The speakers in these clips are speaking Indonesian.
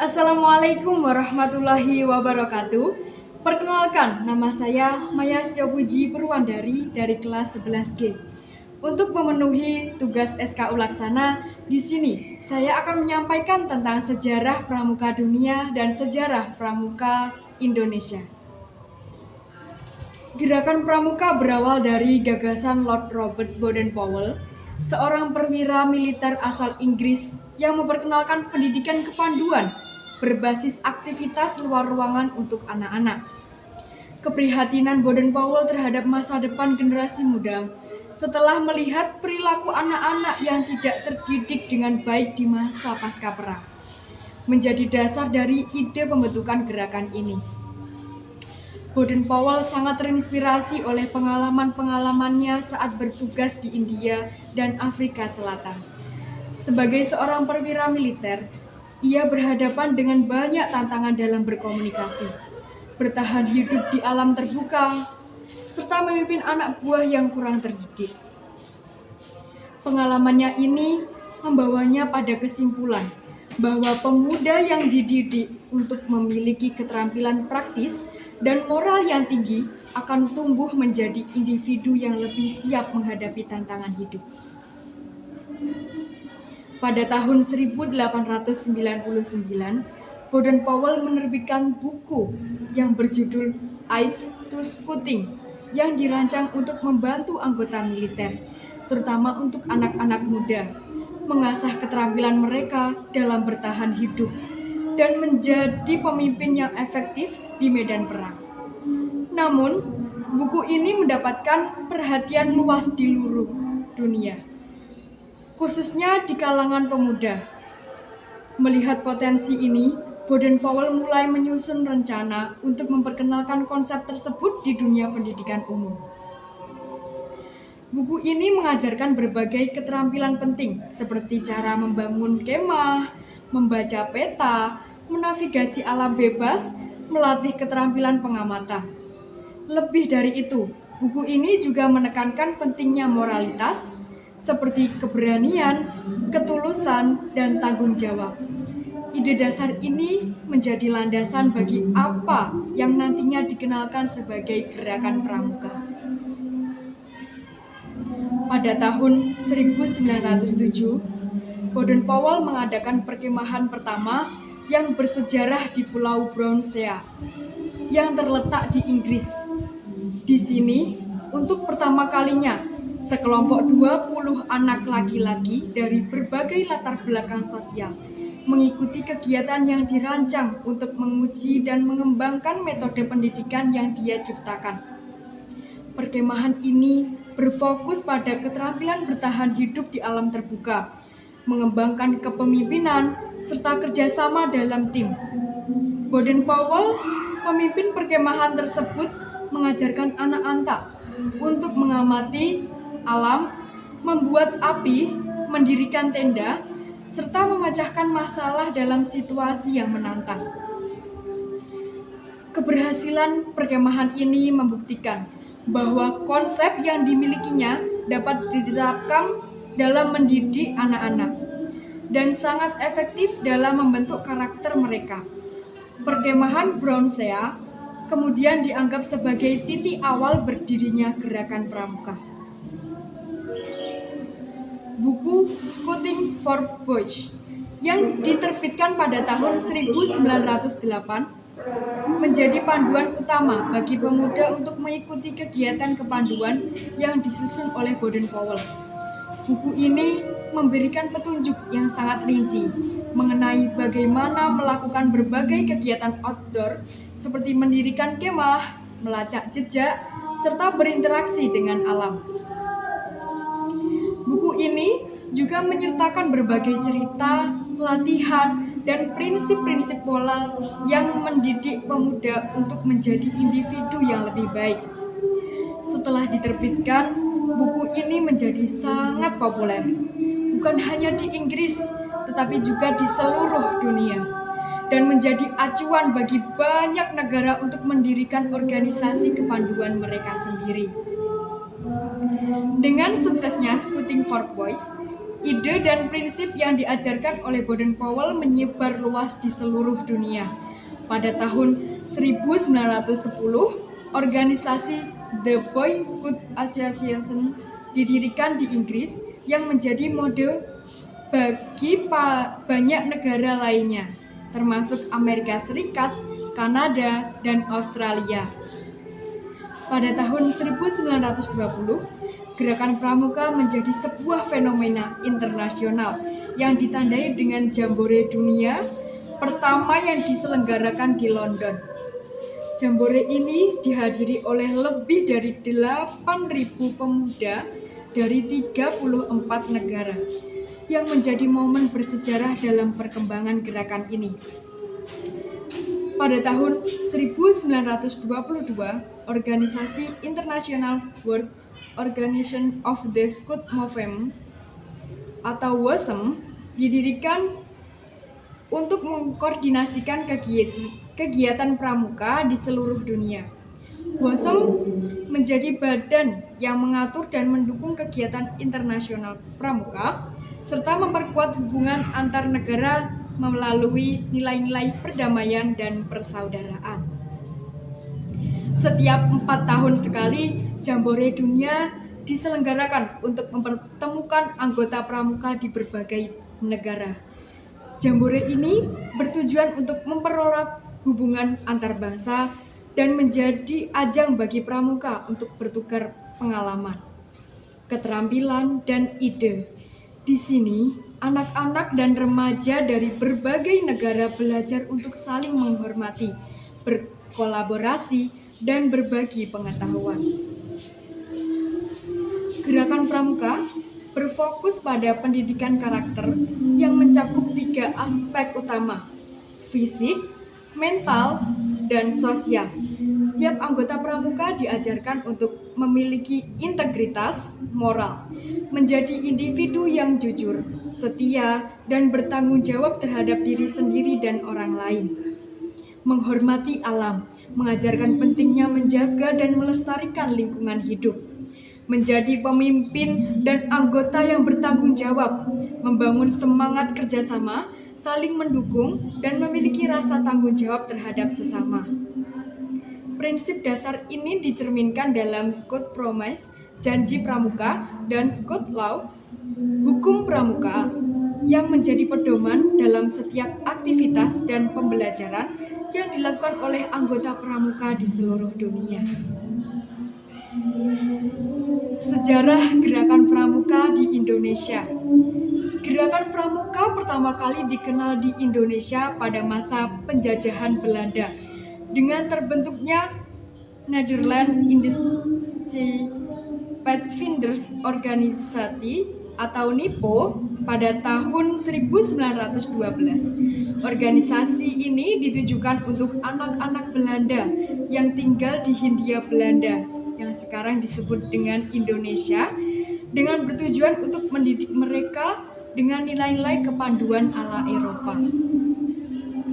Assalamualaikum warahmatullahi wabarakatuh. Perkenalkan, nama saya Maya Setiopuji Purwandari dari kelas 11G. Untuk memenuhi tugas SKU Laksana, di sini saya akan menyampaikan tentang sejarah pramuka dunia dan sejarah pramuka Indonesia. Gerakan pramuka berawal dari gagasan Lord Robert Baden-Powell, seorang perwira militer asal Inggris yang memperkenalkan pendidikan kepanduan berbasis aktivitas luar ruangan untuk anak-anak. Keprihatinan Baden-Powell terhadap masa depan generasi muda setelah melihat perilaku anak-anak yang tidak terdidik dengan baik di masa pasca perang menjadi dasar dari ide pembentukan gerakan ini. Baden-Powell sangat terinspirasi oleh pengalaman-pengalamannya saat bertugas di India dan Afrika Selatan. Sebagai seorang perwira militer, ia berhadapan dengan banyak tantangan dalam berkomunikasi, bertahan hidup di alam terbuka, serta memimpin anak buah yang kurang terdidik. Pengalamannya ini membawanya pada kesimpulan bahwa pemuda yang dididik untuk memiliki keterampilan praktis dan moral yang tinggi akan tumbuh menjadi individu yang lebih siap menghadapi tantangan hidup. Pada tahun 1899, Baden-Powell menerbitkan buku yang berjudul Aids to Scouting yang dirancang untuk membantu anggota militer, terutama untuk anak-anak muda, mengasah keterampilan mereka dalam bertahan hidup dan menjadi pemimpin yang efektif di medan perang. Namun, buku ini mendapatkan perhatian luas di seluruh dunia, khususnya di kalangan pemuda. Melihat potensi ini, Baden-Powell mulai menyusun rencana untuk memperkenalkan konsep tersebut di dunia pendidikan umum. Buku ini mengajarkan berbagai keterampilan penting seperti cara membangun kemah, membaca peta, menavigasi alam bebas, melatih keterampilan pengamatan. Lebih dari itu, buku ini juga menekankan pentingnya moralitas seperti keberanian, ketulusan, dan tanggung jawab. Ide dasar ini menjadi landasan bagi apa yang nantinya dikenalkan sebagai gerakan pramuka. Pada tahun 1907, Baden-Powell mengadakan perkemahan pertama yang bersejarah di Pulau Brownsea yang terletak di Inggris. Di sini, untuk pertama kalinya, sekelompok 20 anak laki-laki dari berbagai latar belakang sosial mengikuti kegiatan yang dirancang untuk menguji dan mengembangkan metode pendidikan yang dia ciptakan. Perkemahan ini berfokus pada keterampilan bertahan hidup di alam terbuka, mengembangkan kepemimpinan, serta kerjasama dalam tim. Baden-Powell, pemimpin perkemahan tersebut, mengajarkan anak-anak untuk mengamati alam, membuat api, mendirikan tenda, serta memecahkan masalah dalam situasi yang menantang. Keberhasilan perkemahan ini membuktikan bahwa konsep yang dimilikinya dapat diterapkan dalam mendidik anak-anak dan sangat efektif dalam membentuk karakter mereka. Perkemahan Brownsea kemudian dianggap sebagai titik awal berdirinya gerakan pramuka. Buku Scouting for Boys yang diterbitkan pada tahun 1908 menjadi panduan utama bagi pemuda untuk mengikuti kegiatan kepanduan yang disusun oleh Baden-Powell. Buku ini memberikan petunjuk yang sangat rinci mengenai bagaimana melakukan berbagai kegiatan outdoor seperti mendirikan kemah, melacak jejak, serta berinteraksi dengan alam. Buku ini juga menyertakan berbagai cerita, latihan, dan prinsip-prinsip moral yang mendidik pemuda untuk menjadi individu yang lebih baik. Setelah diterbitkan, buku ini menjadi sangat populer, bukan hanya di Inggris, tetapi juga di seluruh dunia, dan menjadi acuan bagi banyak negara untuk mendirikan organisasi kepanduan mereka sendiri. Dengan suksesnya Scouting for Boys, Ide dan prinsip yang diajarkan oleh Baden-Powell menyebar luas di seluruh dunia. Pada tahun 1910, organisasi The Boy Scout Association didirikan di Inggris yang menjadi mode bagi banyak negara lainnya, termasuk Amerika Serikat, Kanada, dan Australia. Pada tahun 1920, Gerakan Pramuka menjadi sebuah fenomena internasional yang ditandai dengan Jambore Dunia pertama yang diselenggarakan di London. Jambore ini dihadiri oleh lebih dari 8.000 pemuda dari 34 negara, yang menjadi momen bersejarah dalam perkembangan gerakan ini. Pada tahun 1922, Organisasi Internasional World Organization of the Scout Movement atau WOSM didirikan untuk mengkoordinasikan kegiatan pramuka di seluruh dunia. WOSM menjadi badan yang mengatur dan mendukung kegiatan internasional pramuka serta memperkuat hubungan antar negara melalui nilai-nilai perdamaian dan persaudaraan. Setiap 4 tahun sekali, Jambore Dunia diselenggarakan untuk mempertemukan anggota pramuka di berbagai negara. Jambore ini bertujuan untuk mempererat hubungan antar bangsa dan menjadi ajang bagi pramuka untuk bertukar pengalaman, keterampilan, dan ide. Di sini, anak-anak dan remaja dari berbagai negara belajar untuk saling menghormati, berkolaborasi, dan berbagi pengetahuan. Gerakan Pramuka berfokus pada pendidikan karakter yang mencakup 3 aspek utama: fisik, mental, dan sosial. Setiap anggota pramuka diajarkan untuk memiliki integritas moral, menjadi individu yang jujur, setia, dan bertanggung jawab terhadap diri sendiri dan orang lain. Menghormati alam, mengajarkan pentingnya menjaga dan melestarikan lingkungan hidup. Menjadi pemimpin dan anggota yang bertanggung jawab, membangun semangat kerjasama, saling mendukung, dan memiliki rasa tanggung jawab terhadap sesama. Prinsip dasar ini dicerminkan dalam Scout Promise, Janji Pramuka, dan Scout Law, Hukum Pramuka, yang menjadi pedoman dalam setiap aktivitas dan pembelajaran yang dilakukan oleh anggota pramuka di seluruh dunia. Sejarah Gerakan Pramuka di Indonesia. Gerakan Pramuka pertama kali dikenal di Indonesia pada masa penjajahan Belanda dengan terbentuknya Nederland Indische Padvinders Organisatie atau NIPO pada tahun 1912. Organisasi ini ditujukan untuk anak-anak Belanda yang tinggal di Hindia Belanda, yang sekarang disebut dengan Indonesia, dengan bertujuan untuk mendidik mereka dengan nilai-nilai kepanduan ala Eropa.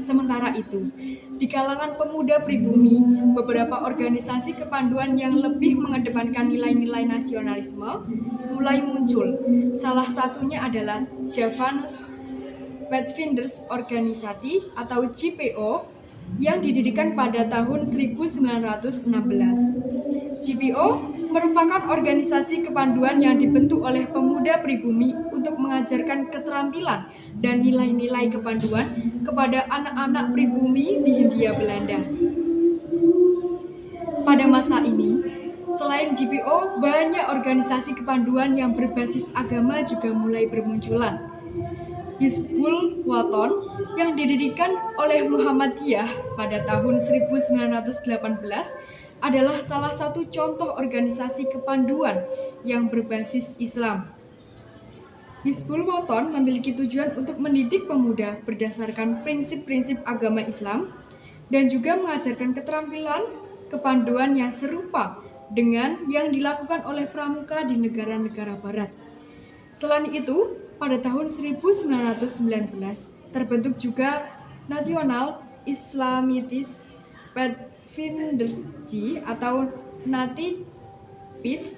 Sementara itu, di kalangan pemuda pribumi, beberapa organisasi kepanduan yang lebih mengedepankan nilai-nilai nasionalisme mulai muncul. Salah satunya adalah Javanese Pathfinders Organisatie atau JPO yang didirikan pada tahun 1916. JPO merupakan organisasi kepanduan yang dibentuk oleh pemuda pribumi untuk mengajarkan keterampilan dan nilai-nilai kepanduan kepada anak-anak pribumi di Hindia Belanda. Pada masa ini, selain JPO, banyak organisasi kepanduan yang berbasis agama juga mulai bermunculan. Hizbul Wathan yang didirikan oleh Muhammadiyah pada tahun 1918 adalah salah satu contoh organisasi kepanduan yang berbasis Islam. Hizbul Wathan memiliki tujuan untuk mendidik pemuda berdasarkan prinsip-prinsip agama Islam dan juga mengajarkan keterampilan kepanduan yang serupa dengan yang dilakukan oleh pramuka di negara-negara barat. Selain itu, pada tahun 1919 terbentuk juga National Islamitis Padvinderji atau NATI PIJ,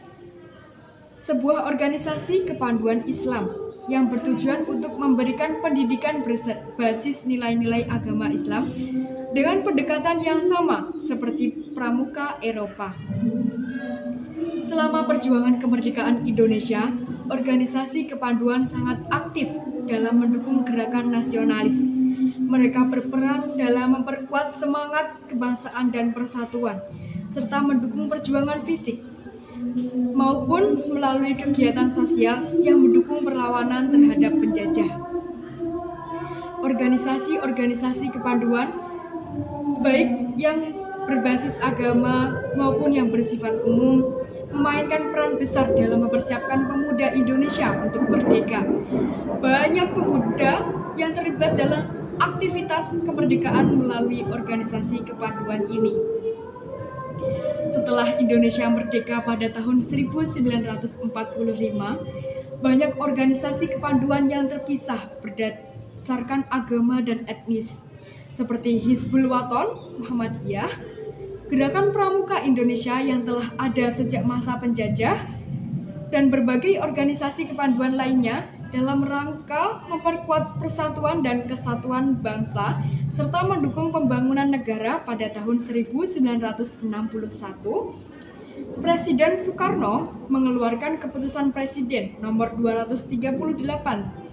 sebuah organisasi kepanduan Islam yang bertujuan untuk memberikan pendidikan berbasis nilai-nilai agama Islam dengan pendekatan yang sama seperti pramuka Eropa. Selama perjuangan kemerdekaan Indonesia, organisasi kepanduan sangat aktif dalam mendukung gerakan nasionalis. Mereka berperan dalam memperkuat semangat kebangsaan dan persatuan, serta mendukung perjuangan fisik, maupun melalui kegiatan sosial yang mendukung perlawanan terhadap penjajah. Organisasi-organisasi kepanduan, baik yang berbasis agama maupun yang bersifat umum, memainkan peran besar dalam mempersiapkan pemuda Indonesia untuk merdeka. Banyak pemuda yang terlibat dalam aktivitas kemerdekaan melalui organisasi kepanduan ini. Setelah Indonesia merdeka pada tahun 1945, banyak organisasi kepanduan yang terpisah berdasarkan agama dan etnis, seperti Hizbul Waton Muhammadiyah, Gerakan Pramuka Indonesia yang telah ada sejak masa penjajah, dan berbagai organisasi kepanduan lainnya dalam rangka memperkuat persatuan dan kesatuan bangsa serta mendukung pembangunan negara. Pada tahun 1961, Presiden Soekarno mengeluarkan Keputusan Presiden nomor 238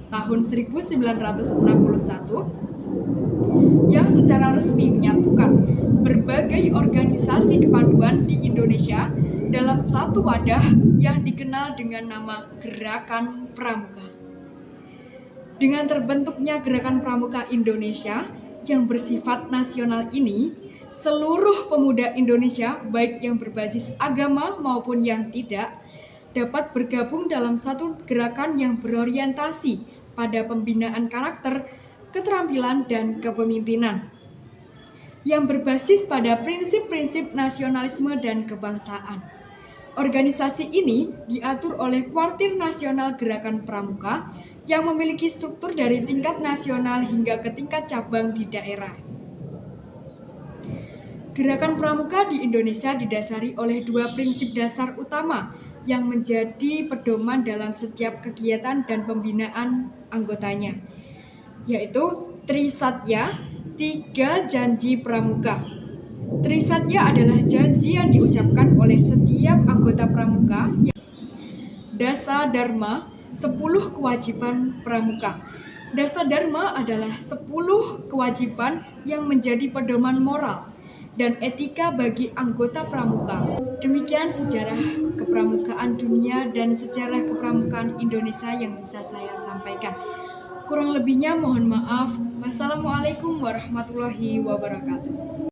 tahun 1961 yang secara resmi menyatukan berbagai organisasi kepanduan di Indonesia dalam satu wadah yang dikenal dengan nama Gerakan Pramuka. Dengan terbentuknya Gerakan Pramuka Indonesia yang bersifat nasional ini, seluruh pemuda Indonesia, baik yang berbasis agama maupun yang tidak, dapat bergabung dalam satu gerakan yang berorientasi pada pembinaan karakter, keterampilan, dan kepemimpinan, yang berbasis pada prinsip-prinsip nasionalisme dan kebangsaan. Organisasi ini diatur oleh Kuartir Nasional Gerakan Pramuka yang memiliki struktur dari tingkat nasional hingga ke tingkat cabang di daerah. Gerakan Pramuka di Indonesia didasari oleh dua prinsip dasar utama yang menjadi pedoman dalam setiap kegiatan dan pembinaan anggotanya, yaitu Trisatya, 3 janji pramuka. Trisatya adalah janji yang diucapkan oleh setiap anggota pramuka. Dasa Dharma, 10 kewajiban pramuka. Dasa Dharma adalah 10 kewajiban yang menjadi pedoman moral dan etika bagi anggota pramuka. Demikian sejarah kepramukaan dunia dan sejarah kepramukaan Indonesia yang bisa saya sampaikan. Kurang lebihnya mohon maaf. Wassalamualaikum warahmatullahi wabarakatuh.